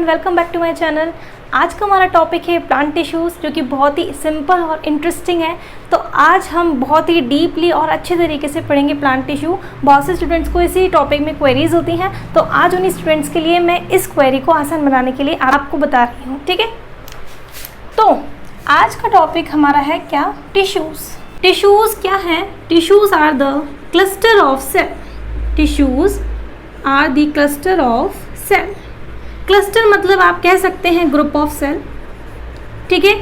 Everyone, welcome back to my channel. आज का हमारा टॉपिक है प्लांट टिश्यूज़, जो कि बहुत ही सिंपल और इंटरेस्टिंग है। तो आज हम बहुत ही डीपली और अच्छे तरीके से पढ़ेंगे प्लांट टिश्यू। बहुत से स्टूडेंट्स को इसी टॉपिक में क्वेरीज होती हैं, तो आज उन्हीं स्टूडेंट्स के लिए मैं इस क्वेरी को आसान बनाने के लिए आपको बता रही हूँ, ठीक है। तो आज का टॉपिक हमारा है क्या, टिश्यूज़। टिश्यूज़ क्या है? Tissues are the cluster of cell. Tissues are the cluster of cell. Cluster मतलब आप कह सकते हैं ग्रुप ऑफ सेल, ठीक है।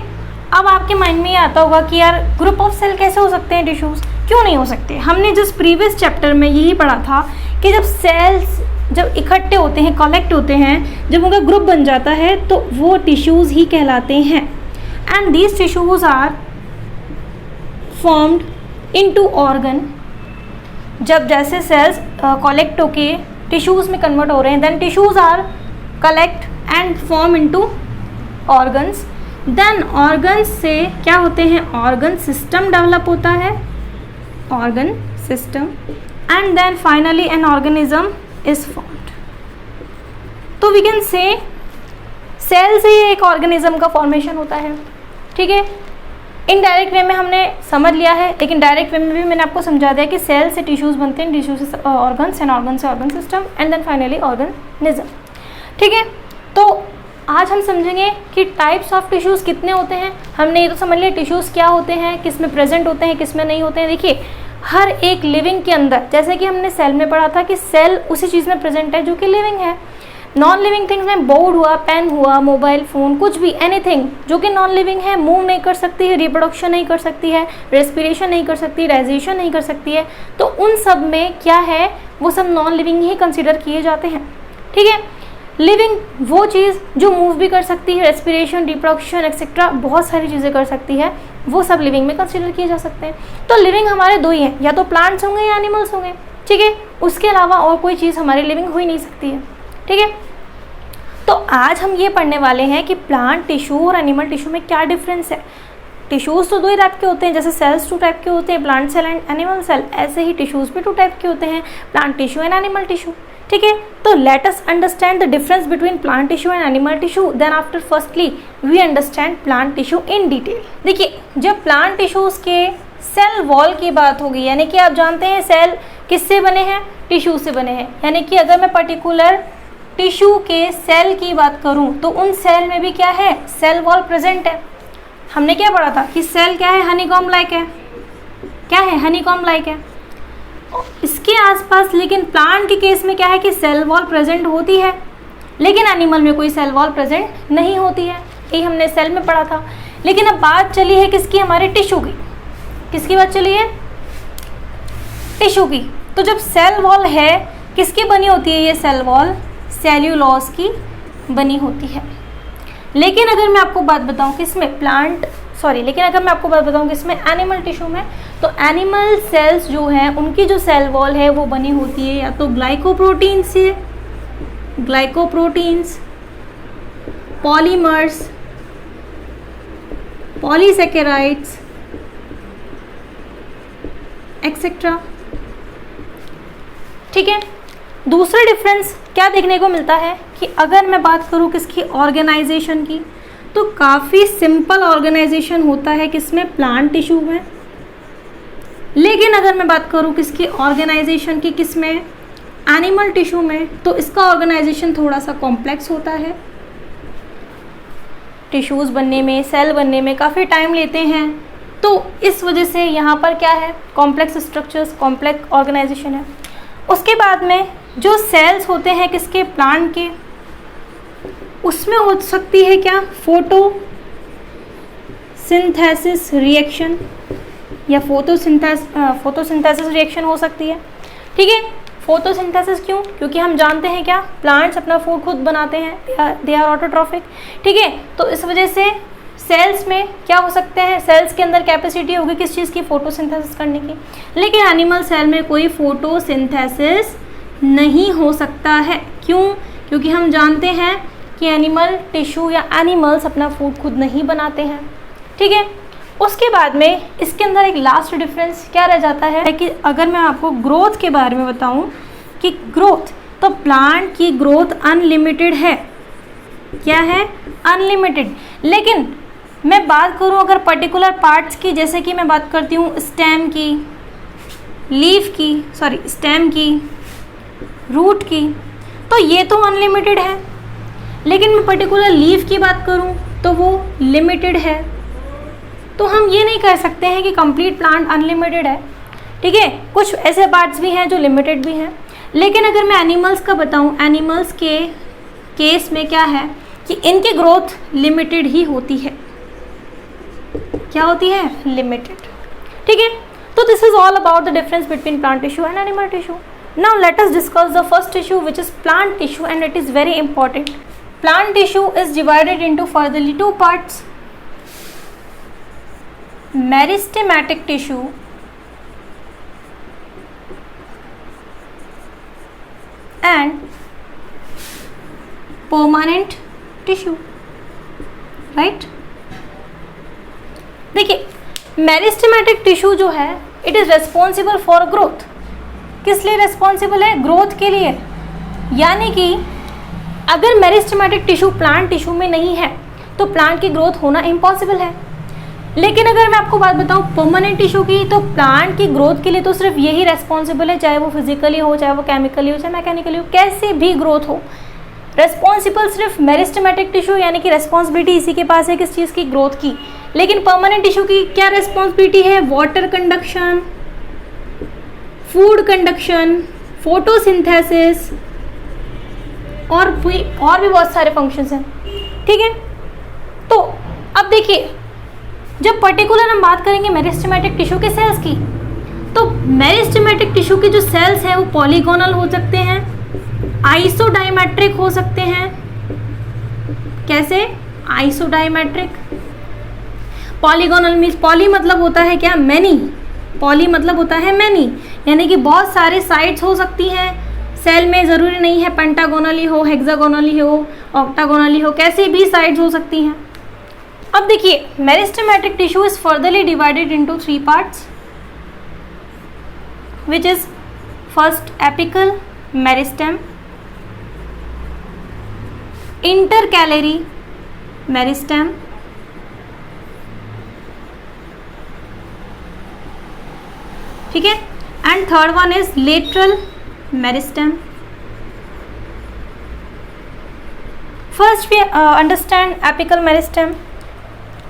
अब आपके माइंड में ये आता होगा कि यार ग्रुप ऑफ सेल कैसे हो सकते हैं टिश्यूज़, क्यों नहीं हो सकते। हमने जिस प्रीवियस चैप्टर में यही पढ़ा था कि जब सेल्स जब इकट्ठे होते हैं, कलेक्ट होते हैं, जब उनका ग्रुप बन जाता है तो वो टिश्यूज़ ही कहलाते हैं। And these tissues are formed into organ. जब जैसे सेल्स कलेक्ट होके टिश्यूज़ में कन्वर्ट हो रहे हैं, then tissues are collect and form into organs. Then organs से क्या होते हैं, ऑर्गन सिस्टम डेवलप होता है, organ system, and then finally an organism is formed. तो वी कैन से सेल से ही एक ऑर्गेनिज्म का फॉर्मेशन होता है, ठीक है। इनडायरेक्ट वे में हमने समझ लिया है, लेकिन डायरेक्ट वे में भी मैंने आपको समझा दिया कि सेल से टिश्यूज़ बनते हैं, टिश्यू से ऑर्गन्स, एंड ऑर्गन से organ system, and then finally organism, ठीक है। तो आज हम समझेंगे कि टाइप्स ऑफ टिश्यूज़ कितने होते हैं। हमने ये तो समझ लिया टिश्यूज़ क्या होते हैं, किस में प्रेजेंट होते हैं, किस में नहीं होते हैं। देखिए हर एक लिविंग के अंदर, जैसे कि हमने सेल में पढ़ा था कि सेल उसी चीज़ में प्रेजेंट है जो कि लिविंग है। नॉन लिविंग थिंग्स में बोर्ड हुआ, पेन हुआ, मोबाइल फ़ोन, कुछ भी, एनीथिंग जो कि नॉन लिविंग है, मूव नहीं कर सकती है, रिप्रोडक्शन नहीं कर सकती है, रेस्पिरेशन नहीं कर सकती, डाइजेशन नहीं कर सकती है, तो उन सब में क्या है, वो सब नॉन लिविंग ही कंसिडर किए जाते हैं, ठीक है। लिविंग वो चीज़ जो मूव भी कर सकती है, रेस्पिरेशन, रिप्रोडक्शन एक्सेट्रा बहुत सारी चीज़ें कर सकती है, वो सब लिविंग में कंसिडर किए जा सकते हैं। तो लिविंग हमारे दो ही हैं, या तो प्लांट्स होंगे या एनिमल्स होंगे, ठीक है। उसके अलावा और कोई चीज़ हमारी लिविंग हो ही नहीं सकती है, ठीक है। तो आज हम ये पढ़ने वाले हैं कि प्लांट टिश्यू और एनिमल टिश्यू में क्या डिफरेंस है। टिश्यूज़ तो दो ही टाइप के होते हैं, जैसे सेल्स 2 टाइप के होते हैं, plant cell and animal cell, ऐसे ही टिश्यूज़ भी 2 टाइप के होते हैं, plant tissue and animal tissue, ठीक है। तो let us understand the difference between plant tissue and animal tissue, then after firstly we understand plant tissue in detail. देखिए जब प्लांट टिश्यूज़ के सेल वॉल की बात होगी, यानी कि आप जानते हैं सेल किससे बने हैं, टिश्यू से बने हैं, यानी कि अगर मैं पर्टिकुलर टिश्यू के सेल की बात करूं तो उन सेल में भी क्या है, सेल वॉल प्रेजेंट है। हमने क्या पढ़ा था कि सेल क्या है, हनीकॉम्ब लाइक है, क्या है, हनीकॉम्ब लाइक है इसके आसपास। लेकिन प्लांट के केस में क्या है कि सेल वॉल प्रेजेंट होती है, लेकिन एनिमल में कोई सेल वॉल प्रेजेंट नहीं होती है, ये हमने सेल में पढ़ा था। लेकिन अब बात चली है किसकी, हमारे टिश्यू की। किसकी बात चली है, टिश्यू की। तो जब सेल वॉल है, किसकी बनी होती है ये सेल वॉल, सेल्यूलोज की बनी होती है। लेकिन अगर मैं आपको बात बताऊं किसमें, लेकिन अगर मैं आपको बात बताऊं किसमें, एनिमल टिश्यू में, तो एनिमल सेल्स जो हैं उनकी जो सेल वॉल है वो बनी होती है या तो ग्लाइकोप्रोटीन से, ग्लाइकोप्रोटीन्स, पॉलीमर्स, पॉलीसेकेराइड्स एक्सेट्रा, ठीक है। दूसरा डिफरेंस क्या देखने को मिलता है कि अगर मैं बात करूं किसकी, ऑर्गेनाइजेशन की, तो काफ़ी सिंपल ऑर्गेनाइजेशन होता है किसमें, प्लांट टिश्यू में। लेकिन अगर मैं बात करूं किसकी ऑर्गेनाइजेशन की, किसमें, एनिमल टिश्यू में, तो इसका ऑर्गेनाइजेशन थोड़ा सा कॉम्प्लेक्स होता है। टिश्यूज़ बनने में, सेल बनने में काफ़ी टाइम लेते हैं, तो इस वजह से यहाँ पर क्या है, कॉम्प्लेक्स स्ट्रक्चर्स, कॉम्प्लेक्स ऑर्गेनाइजेशन है। उसके बाद में जो सेल्स होते हैं किसके, प्लांट के, उसमें हो सकती है क्या, फोटोसिंथेसिस रिएक्शन या फोटोसिंथेसिस रिएक्शन हो सकती है, ठीक है। फोटोसिंथेसिस क्यों, क्योंकि हम जानते हैं क्या, प्लांट्स अपना फूड खुद बनाते हैं, दे आर ऑटोट्रॉफिक, ठीक है। तो इस वजह से सेल्स में क्या हो सकते हैं, सेल्स के अंदर कैपेसिटी होगी किस चीज़ की, फोटोसिंथेसिस करने की। लेकिन एनिमल सेल में कोई फोटोसिंथेसिस नहीं हो सकता है, क्यों, क्योंकि हम जानते हैं कि एनिमल टिश्यू या एनिमल्स अपना फूड खुद नहीं बनाते हैं, ठीक है। उसके बाद में इसके अंदर एक लास्ट डिफरेंस क्या रह जाता है कि अगर मैं आपको ग्रोथ के बारे में बताऊं कि ग्रोथ, तो प्लांट की ग्रोथ अनलिमिटेड है, क्या है, अनलिमिटेड। लेकिन मैं बात करूं अगर पर्टिकुलर पार्ट्स की, जैसे कि मैं बात करती हूँ स्टेम की, लीफ की, सॉरी स्टेम की, रूट की, तो ये तो अनलिमिटेड है। लेकिन मैं पर्टिकुलर लीफ की बात करूं तो वो लिमिटेड है। तो हम ये नहीं कह सकते हैं कि कंप्लीट प्लांट अनलिमिटेड है, ठीक है। कुछ ऐसे पार्ट्स भी हैं जो लिमिटेड भी हैं। लेकिन अगर मैं एनिमल्स का बताऊं, एनिमल्स के केस में क्या है कि इनकी ग्रोथ लिमिटेड ही होती है। क्या होती है, लिमिटेड, ठीक है। तो this is all about the difference between plant tissue and animal tissue. Now let us discuss the first tissue which is plant tissue, and it is very important. Plant tissue is divided into furtherly two parts: meristematic tissue and permanent tissue, right? देखिए, meristematic tissue जो है it is responsible for growth. किस लिए responsible है, growth के लिए। यानी कि अगर मेरिस्टेमेटिक टिश्यू प्लांट टिश्यू में नहीं है तो प्लांट की ग्रोथ होना इम्पॉसिबल है। लेकिन अगर मैं आपको बात बताऊं परमानेंट टिश्यू की, तो प्लांट की ग्रोथ के लिए तो सिर्फ यही रेस्पॉन्सिबल है, चाहे वो फिजिकली हो, चाहे वो केमिकली हो, चाहे मैकेनिकली हो, कैसे भी ग्रोथ हो, रेस्पॉन्सिबल सिर्फ मेरिस्टेमेटिक टिश्यू, यानी कि रेस्पॉन्सिबिलिटी इसी के पास है किस चीज़ की, ग्रोथ की। लेकिन परमानेंट टिश्यू की क्या रेस्पॉन्सिबिलिटी है, water conduction, food conduction, photosynthesis और भी बहुत सारे फंक्शंस हैं, ठीक है। तो अब देखिए, जब पर्टिकुलर हम बात करेंगे मेरिस्टेमेटिक टिश्यू के सेल्स की, तो मेरिस्टेमेटिक टिश्यू के जो सेल्स हैं वो पॉलीगोनल हो सकते हैं, आइसोडाइमेट्रिक हो सकते हैं। कैसे, आइसोडाइमेट्रिक। पॉलीगोनल मीन्स पॉली मतलब होता है क्या, मैनी। पॉली मतलब होता है मैनी, यानी कि बहुत सारे साइड्स हो सकती हैं सेल में, ज़रूरी नहीं है पेंटागोनली हो, हेक्सागोनली हो, ऑक्टागोनली हो, कैसी भी साइड्स हो सकती हैं। अब देखिए, meristematic tissue is furtherly divided into 3 parts which is first apical meristem, intercalary meristem, ठीक है, and third one is lateral meristem. First we understand apical meristem.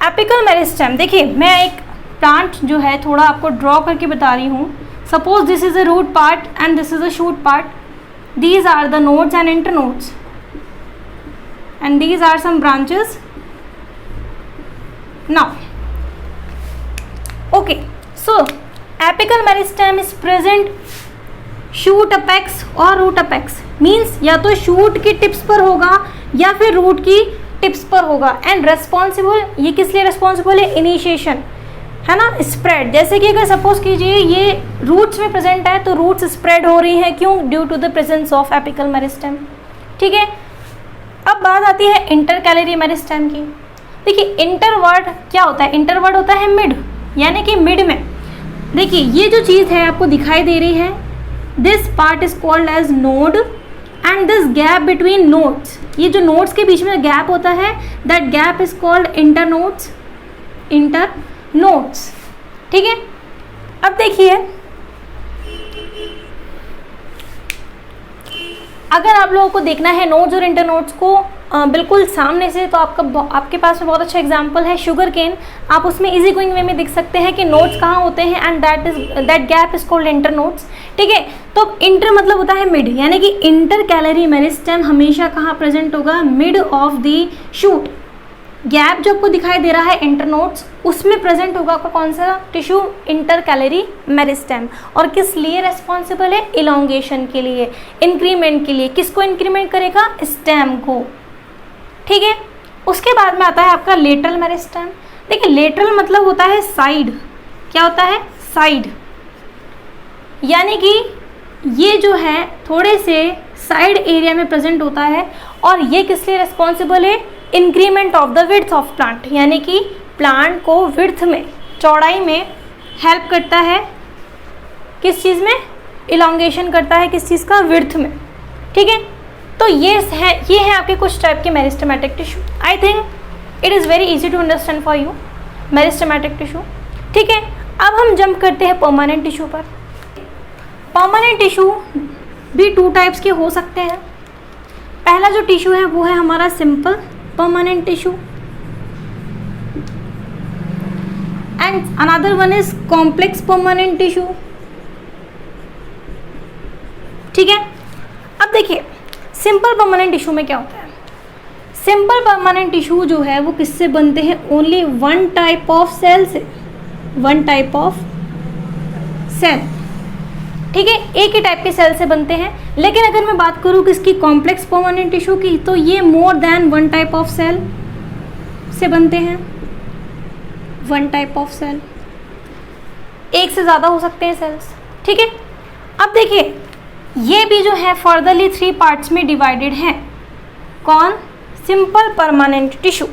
Apical meristem, देखिए मैं एक प्लांट जो है थोड़ा आपको ड्रॉ करके बता रही हूँ। Suppose this is a root part and this is a shoot part, these are the nodes and internodes and these are some branches. Now okay, so apical meristem is present shoot apex और root apex, means या तो shoot की tips पर होगा या फिर root की tips पर होगा। and responsible, ये किस लिए responsible है, initiation है ना, spread। जैसे कि अगर सपोज कीजिए ये roots में present है तो roots spread हो रही है, क्यों, due to the presence of apical meristem, ठीक है। अब बात आती है इंटरकैलरी मेरिस्टेम की। देखिए इंटरवर्ड क्या होता है, इंटरवर्ड होता है मिड, यानी कि मिड में। देखिए ये जो चीज़ है आपको दिखाई दे रही है, this part is called as node and this gap between nodes, ये जो नोड्स के बीच में गैप होता है that gap is called internodes, internodes, ठीक है। अब देखिए अगर आप लोगों को देखना है नोड्स और इंटरनोड्स को बिल्कुल सामने से, तो आपके पास में बहुत अच्छा एग्जांपल है शुगर केन। आप उसमें इजी गोइंग वे में देख सकते हैं कि नोड्स कहाँ होते हैं and that gap is called internodes, ठीक है। तो इंटर मतलब होता है मिड, यानी कि इंटरकैलरी मेरिस्टेम हमेशा कहाँ प्रेजेंट होगा, mid of the shoot. Gap जो आपको दिखाई दे रहा है इंटरनोड्स, उसमें प्रेजेंट होगा आपका कौन सा टिश्यू, इंटरकैलरी मेरिस्टेम। और किस लिए रेस्पॉन्सिबल है, इलोंगेशन के लिए, इंक्रीमेंट के लिए। किसको इंक्रीमेंट करेगा, स्टेम को, ठीक है। उसके बाद में आता है आपका लेटरल मेरिस्टेम। देखिए लेटरल मतलब होता है साइड, क्या होता है, साइड, यानी कि ये जो है थोड़े से साइड एरिया में प्रेजेंट होता है। और ये किस लिए रेस्पॉन्सिबल है, increment of the width of plant, यानी कि प्लांट को विड्थ में, चौड़ाई में हेल्प करता है, किस चीज़ में, इलोंगेशन करता है, किस चीज़ का, विड्थ में, ठीक है। तो ये है आपके कुछ टाइप के meristematic tissue. I think it is very easy to understand for you meristematic tissue. ठीक है, अब हम जंप करते हैं परमानेंट टिश्यू पर। परमानेंट टिश्यू भी 2 टाइप्स के हो सकते हैं। पहला जो टिश्यू है वो है हमारा simple permanent tissue and another one is complex permanent tissue. ठीक है, अब देखिए सिंपल परमानेंट टिश्यू में क्या होता है। सिंपल परमानेंट टिश्यू जो है वो किससे बनते हैं, ओनली 1 टाइप ऑफ सेल से, 1 टाइप ऑफ सेल। ठीक है, एक ही टाइप के सेल से बनते हैं। लेकिन अगर मैं बात करूँ किसकी, कॉम्प्लेक्स परमानेंट टिश्यू की, तो ये more than 1 type of cell से बनते हैं। 1 टाइप ऑफ सेल, एक से ज़्यादा हो सकते हैं सेल्स। ठीक है, अब देखिए ये भी जो है फर्दरली 3 पार्ट्स में डिवाइडेड है। कौन, सिंपल परमानेंट टिश्यू।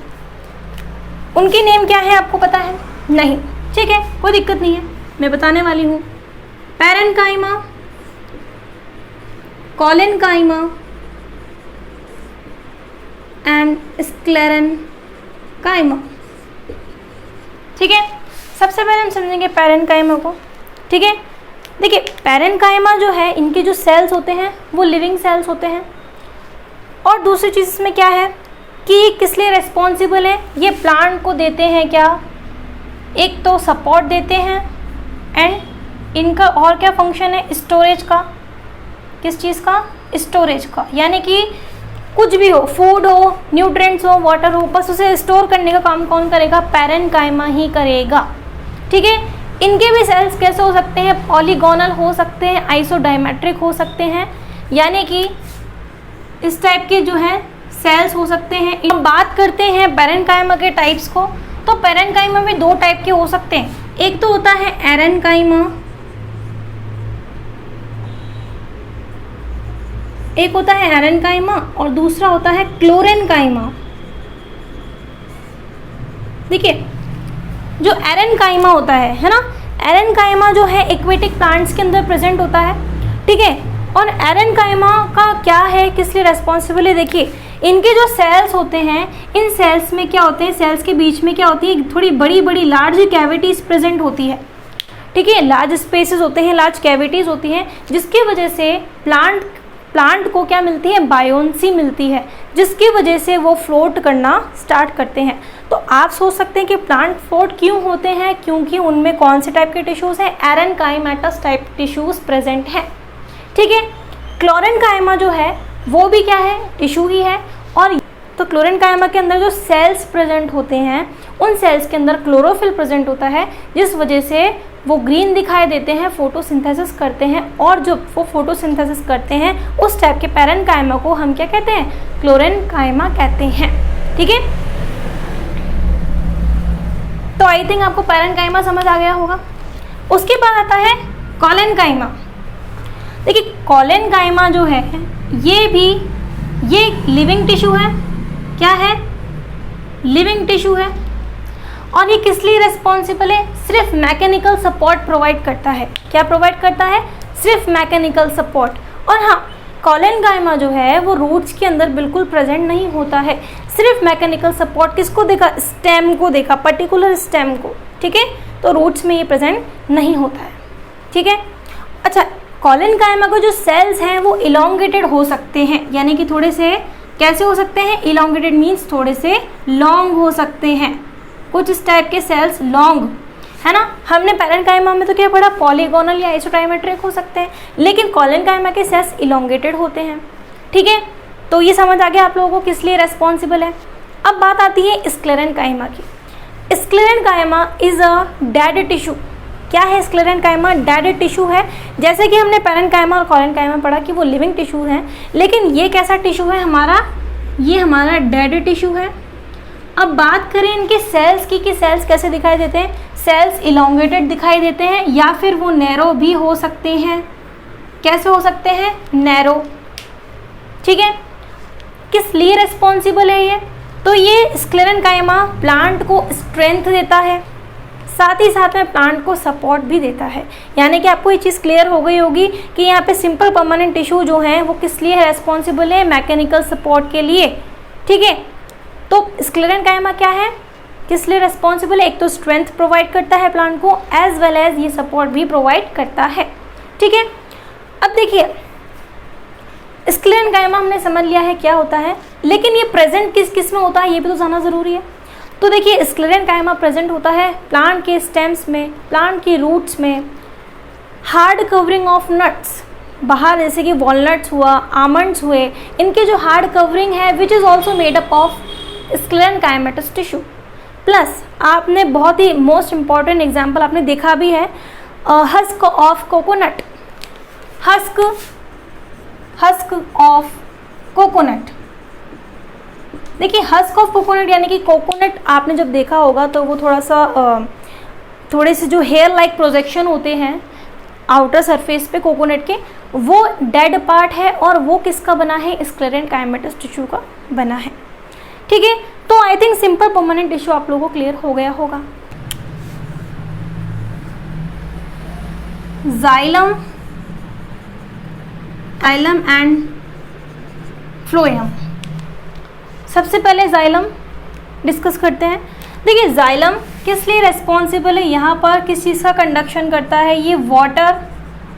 उनकी नेम क्या है आपको पता है? नहीं, ठीक है, कोई दिक्कत नहीं है, मैं बताने वाली हूँ। Parenchyma, collenchyma and sclerenchyma. ठीक है, सबसे पहले हम समझेंगे पैरेन्काइमा को। ठीक है, देखिए पैरेन्काइमा जो है इनके जो सेल्स होते हैं वो लिविंग सेल्स होते हैं। और दूसरी चीज़ इसमें क्या है कि किस लिए रेस्पॉन्सिबल है, ये प्लांट को देते हैं क्या, एक तो सपोर्ट देते हैं एंड इनका और क्या फंक्शन है, स्टोरेज का। किस चीज़ का, स्टोरेज का, यानी कि कुछ भी हो, फूड हो, न्यूट्रिएंट्स हो, वाटर हो, बस उसे स्टोर करने का काम कौन करेगा, पैरेन्काइमा ही करेगा। ठीक है, इनके भी सेल्स कैसे हो सकते हैं, पॉलीगोनल हो सकते हैं, आइसोडायमेट्रिक हो सकते हैं, यानी कि इस टाइप के जो है सेल्स हो सकते हैं। हम बात करते हैं पैरेन्काइमा के टाइप्स को, तो पैरेन्काइमा में 2 टाइप के हो सकते हैं। एक तो होता है एरेन्काइमा, एक होता है एरेन्काइमा और दूसरा होता है क्लोरेन्काइमा। देखिए जो एरेन्काइमा होता है ना, एरेन्काइमा जो है एक्वेटिक प्लांट्स के अंदर प्रेजेंट होता है। ठीक है, और एरेन्काइमा का क्या है, किस लिए रेस्पॉन्सिबल है, देखिए इनके जो सेल्स होते हैं, इन सेल्स में क्या होते हैं, सेल्स के बीच में क्या होती है, थोड़ी बड़ी बड़ी लार्ज कैविटीज़ प्रेजेंट होती है। ठीक है, लार्ज स्पेसेस होते हैं, लार्ज कैविटीज़ होती हैं, जिसकी वजह से प्लांट को क्या मिलती है, बायोन्सी मिलती है, जिसकी वजह से वो फ्लोट करना स्टार्ट करते हैं। तो आप सोच सकते हैं कि प्लांट फ्लोट क्यों होते हैं, क्योंकि उनमें कौन से टाइप के टिश्यूज़ हैं, एरेन्काइमेटस टाइप टिश्यूज़ प्रेजेंट हैं। ठीक है, क्लोरेन्काइमा जो है वो भी क्या है, टिश्यू ही है। और तो क्लोरेन्काइमा के अंदर जो सेल्स प्रेजेंट होते हैं, उन सेल्स के अंदर क्लोरोफिल प्रेजेंट होता है, जिस वजह से वो ग्रीन दिखाई देते हैं, फोटोसिंथेसिस करते हैं, और जब वो फोटोसिंथेसिस करते हैं उस टाइप के पैरेन्काइमा को हम क्या कहते हैं, क्लोरेन्काइमा कहते हैं। ठीक है, तो आई थिंक आपको पैरेन्काइमा समझ आ गया होगा। उसके बाद आता है कोलेन्काइमा। देखिए कोलेन्काइमा जो है ये लिविंग टिश्यू है। क्या है, लिविंग टिश्यू है। और ये किस लिए रेस्पॉन्सिबल है, सिर्फ मैकेनिकल सपोर्ट प्रोवाइड करता है। क्या प्रोवाइड करता है, सिर्फ मैकेनिकल सपोर्ट। और हाँ, कोलेन्काइमा जो है वो रूट्स के अंदर बिल्कुल प्रेजेंट नहीं होता है, सिर्फ मैकेनिकल सपोर्ट किसको देगा, स्टेम को देगा, पर्टिकुलर स्टेम को। ठीक है, तो रूट्स में ये प्रेजेंट नहीं होता है। ठीक है, अच्छा कोलेन्काइमा के जो सेल्स हैं वो इलोंगेटेड हो सकते हैं, यानी कि थोड़े से कैसे हो सकते हैं, इलोंगेटेड मीन्स थोड़े से लॉन्ग हो सकते हैं। कुछ इस टाइप के सेल्स लॉन्ग है ना। हमने पैरेन्काइमा में तो क्या पढ़ा, पॉलीगोनल या आइसोडायमेट्रिक हो सकते हैं, लेकिन कोलेन्काइमा के सेल्स इलोंगेटेड होते हैं। ठीक है, तो ये समझ आ गया आप लोगों को किस लिए रेस्पॉन्सिबल है। अब बात आती है स्क्लेरेन्काइमा की। Sclerenchyma is a dead tissue. क्या है स्क्लेरेन्काइमा, डेड टिश्यू है। जैसे कि हमने पैरेन्काइमा और कोलेन्काइमा पढ़ा कि वो लिविंग टिश्यू हैं, लेकिन ये कैसा टिश्यू है हमारा, ये हमारा डेड टिश्यू है। अब बात करें इनके सेल्स की कि सेल्स कैसे दिखाई देते हैं, सेल्स इलोंगेटेड दिखाई देते हैं या फिर वो नैरो भी हो सकते हैं। कैसे हो सकते हैं, नैरो। ठीक है, किस लिए रेस्पॉन्सिबल है ये, तो ये स्क्लेरेन्काइमा प्लांट को स्ट्रेंथ देता है, साथ ही साथ में प्लांट को सपोर्ट भी देता है। यानी कि आपको ये चीज़ क्लियर हो गई होगी कि यहाँ पे सिंपल परमानेंट टिश्यू जो है वो किस लिए रेस्पॉन्सिबल है, मैकेनिकल सपोर्ट के लिए। ठीक है, तो स्क्लेरेन्काइमा क्या है, किस लिए रेस्पॉन्सिबल है, एक तो स्ट्रेंथ प्रोवाइड करता है प्लांट को, एज वेल एज ये सपोर्ट भी प्रोवाइड करता है। ठीक है, अब देखिए स्क्लेरेन्काइमा हमने समझ लिया है क्या होता है, लेकिन ये प्रेजेंट किस किस में होता है ये भी तो जानना ज़रूरी है। तो देखिए स्क्लेरेन्काइमा प्रेजेंट होता है प्लांट के स्टेम्स में, प्लांट की रूट्स में, हार्ड कवरिंग ऑफ नट्स, बाहर जैसे कि वॉलनट्स हुआ, आमंड्स हुए, इनके जो हार्ड कवरिंग है which is also made up of sclerenchymatous tissue. Plus आपने बहुत ही मोस्ट इम्पॉर्टेंट एग्जाम्पल आपने देखा भी है, husk of coconut, husk of coconut. देखिए हस्क ऑफ कोकोनट यानी कि कोकोनट आपने जब देखा होगा तो वो थोड़े से जो हेयर लाइक प्रोजेक्शन होते हैं आउटर सरफेस पे कोकोनट के, वो डेड पार्ट है और वो किसका बना है, स्क्लेरेन्काइमेटस टिश्यू का बना है। ठीक है, तो I think simple permanent tissue आप लोगों को क्लियर हो गया होगा। Xylem and phloem. सबसे पहले जाइलम डिस्कस करते हैं। देखिए जाइलम किस लिए रेस्पॉन्सिबल है, यहाँ पर किस चीज़ का कंडक्शन करता है, ये वाटर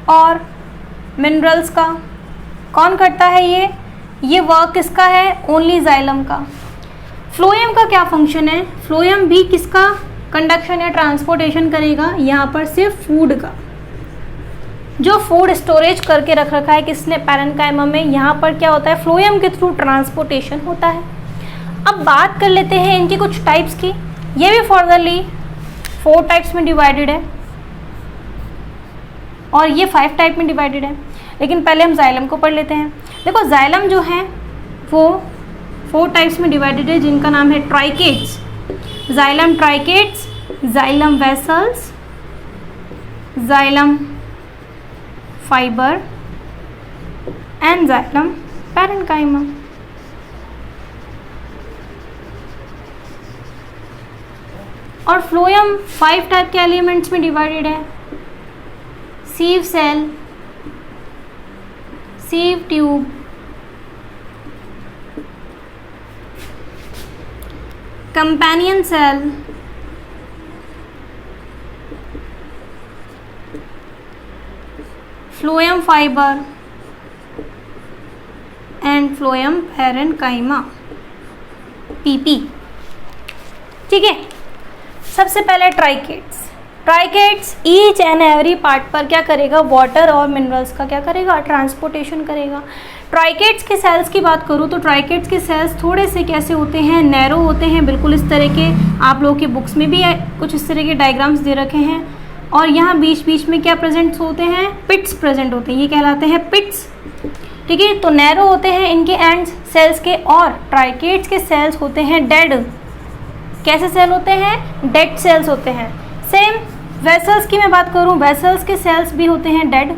और मिनरल्स का। कौन करता है ये वर्क किसका है, ओनली जाइलम का। फ्लोएम का क्या फंक्शन है, फ्लोएम भी किसका कंडक्शन या ट्रांसपोर्टेशन करेगा, यहाँ पर सिर्फ फूड का। जो फूड स्टोरेज करके रख रखा है किसने, पैरेन्काइमा में, यहाँ पर क्या होता है, फ्लोएम के थ्रू ट्रांसपोर्टेशन होता है। अब बात कर लेते हैं इनकी कुछ टाइप्स की। ये भी फर्दरली 4 टाइप्स में डिवाइडेड है और ये 5 टाइप में डिवाइडेड है, लेकिन पहले हम जाइलम को पढ़ लेते हैं। देखो जाइलम जो है वो 4 टाइप्स में डिवाइडेड है, जिनका नाम है tracheids, xylem tracheids, xylem vessels, xylem fibre and xylem parenchyma. और फ्लोएम 5 टाइप के एलिमेंट्स में डिवाइडेड है, sieve cell, sieve tube, companion cell, phloem fibre and phloem parenchyma, PP. ठीक है, सबसे पहले tracheids each and every part पर क्या करेगा, वाटर और मिनरल्स का क्या करेगा, ट्रांसपोर्टेशन करेगा। ट्राइकेट्स के सेल्स की बात करूँ तो ट्राइकेट्स के सेल्स थोड़े से कैसे होते हैं, नैरो होते हैं, बिल्कुल इस तरह के। आप लोगों की बुक्स में भी कुछ इस तरह के डायग्राम्स दे रखे हैं। और यहाँ बीच बीच में क्या प्रेजेंट होते हैं, पिट्स प्रेजेंट होते हैं, ये कहलाते हैं पिट्स। ठीक है, तो नैरो होते हैं इनके एंड्स सेल्स के, और ट्राइकेट्स के सेल्स होते हैं डेड। कैसे सेल होते हैं, डेड सेल्स होते हैं। सेम वेसल्स की मैं बात करूं, वेसल्स के सेल्स भी होते हैं डेड,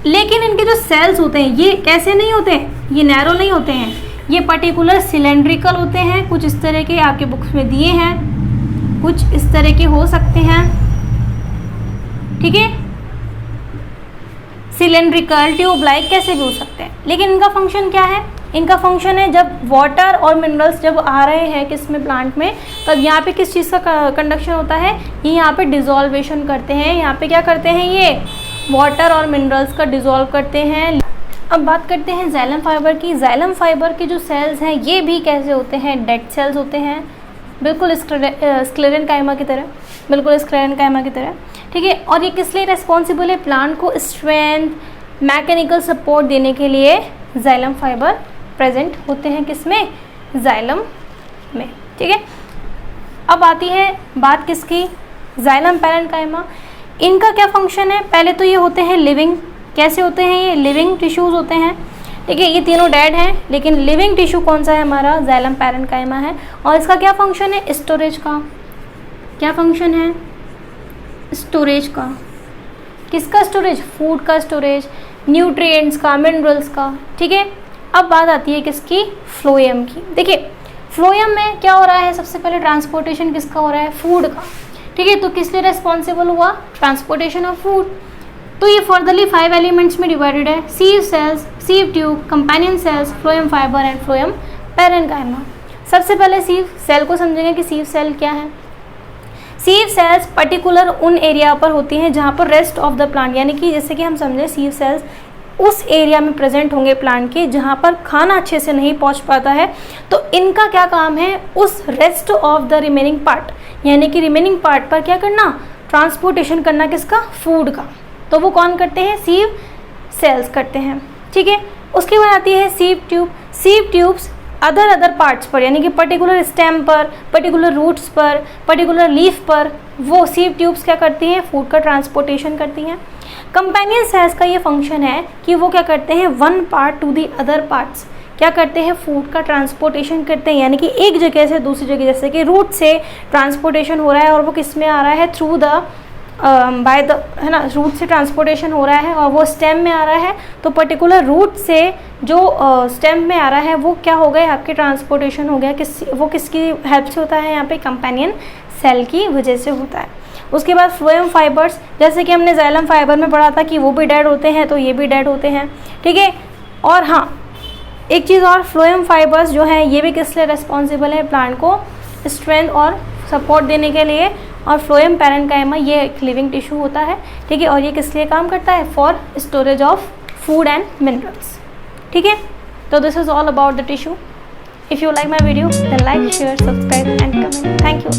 लेकिन इनके जो सेल्स होते हैं ये कैसे नहीं होते हैं, ये नैरो नहीं होते हैं, ये पर्टिकुलर सिलेंड्रिकल होते हैं। कुछ इस तरह के आपके बुक्स में दिए हैं, कुछ इस तरह के हो सकते हैं। ठीक है, सिलेंड्रिकल, ट्यूब लाइक कैसे भी हो सकते हैं, लेकिन इनका फंक्शन क्या है, इनका फंक्शन है जब वाटर और मिनरल्स जब आ रहे हैं किस में, प्लांट में, तब यहाँ पे किस चीज़ का कंडक्शन होता है, ये यहाँ पे डिज़ोल्वेशन करते हैं। यहाँ पे क्या करते हैं, ये वाटर और मिनरल्स का डिज़ोल्व करते हैं। अब बात करते हैं जाइलम फाइबर की। जाइलम फाइबर के जो सेल्स हैं ये भी कैसे होते हैं, डेड सेल्स होते हैं, बिल्कुल स्क्लेरेन्काइमा की तरह, बिल्कुल स्क्लेरेन्काइमा की तरह। ठीक है, और ये किस लिए रेस्पॉन्सिबल है, प्लांट को स्ट्रेंथ, मैकेनिकल सपोर्ट देने के लिए जाइलम फाइबर प्रेजेंट होते हैं किसमें, जाइलम में। ठीक है, अब आती है बात किसकी, जाइलम पैरेन्काइमा। इनका क्या फंक्शन है, पहले तो ये होते हैं लिविंग। कैसे होते हैं, ये लिविंग टिश्यूज़ होते हैं। ठीक है, ये तीनों डेड हैं, लेकिन लिविंग टिश्यू कौन सा है हमारा, जाइलम पैरेन्काइमा है। और इसका क्या फंक्शन है, स्टोरेज का। क्या फंक्शन है, स्टोरेज का। किसका स्टोरेज, फूड का स्टोरेज, न्यूट्रिएंट्स का, मिनरल्स का। ठीक है, अब बात आती है किसकी, फ्लोएम की। देखिए फ्लोएम में क्या हो रहा है, सबसे पहले ट्रांसपोर्टेशन किसका हो रहा है, फूड का। ठीक है, तो किस लिए रेस्पॉन्सिबल हुआ? Transportation of food. तो ये फर्दरली 5 एलिमेंट्स में डिवाइडेड है, sieve cells, sieve tube, companion cells, phloem fibre and phloem parenchyma. सबसे पहले सीव सेल को समझेंगे कि सीव सेल क्या है। सीव सेल्स पर्टिकुलर उन एरिया पर होती हैं जहाँ पर रेस्ट ऑफ द प्लांट, यानी कि जैसे कि हम समझें सीव सेल्स उस एरिया में प्रेजेंट होंगे प्लांट के जहाँ पर खाना अच्छे से नहीं पहुँच पाता है, तो इनका क्या काम है? उस rest of the remaining part, यानी कि रिमेनिंग पार्ट पर क्या करना? ट्रांसपोर्टेशन करना, किसका? फूड का। तो वो कौन करते हैं? सीव सेल्स करते हैं, ठीक है। उसके बाद आती है sieve tube. Sieve tubes other parts पर, यानी कि पर्टिकुलर स्टेम पर, पर्टिकुलर रूट्स पर, पर्टिकुलर लीफ पर वो सीव ट्यूब्स क्या करती हैं? फूड का ट्रांसपोर्टेशन करती हैं। कंपेनियन सेल्स का ये फंक्शन है कि वो क्या करते हैं? One part to the other parts क्या करते हैं? फूड का ट्रांसपोर्टेशन करते हैं, यानी कि एक जगह से दूसरी जगह, जैसे कि रूट से ट्रांसपोर्टेशन हो रहा है और वो किस में आ रहा है? थ्रू द बाय द, है ना, रूट से ट्रांसपोर्टेशन हो रहा है और वो स्टेम में आ रहा है, तो पर्टिकुलर रूट से जो स्टेम में आ रहा है वो क्या हो गया? आपके ट्रांसपोर्टेशन हो गया। वो किसकी हेल्प से होता है? यहाँ पे कंपेनियन सेल की वजह से होता है। उसके बाद फ्लोएम फाइबर्स, जैसे कि हमने जाइलम फाइबर में पढ़ा था कि वो भी डेड होते हैं, तो ये भी डेड होते हैं, ठीक है। और हाँ, एक चीज़ और, फ्लोएम फाइबर्स जो हैं ये भी किस लिए रिस्पॉन्सिबल है? प्लांट को स्ट्रेंथ और सपोर्ट देने के लिए। और फ्लोएम पैरेन्काइमा ये एक लिविंग टिश्यू होता है, ठीक है, और ये किस लिए काम करता है? For storage of food and minerals, ठीक है। तो this is all about the tissue. If you like my video then like, share, subscribe and comment. Thank you.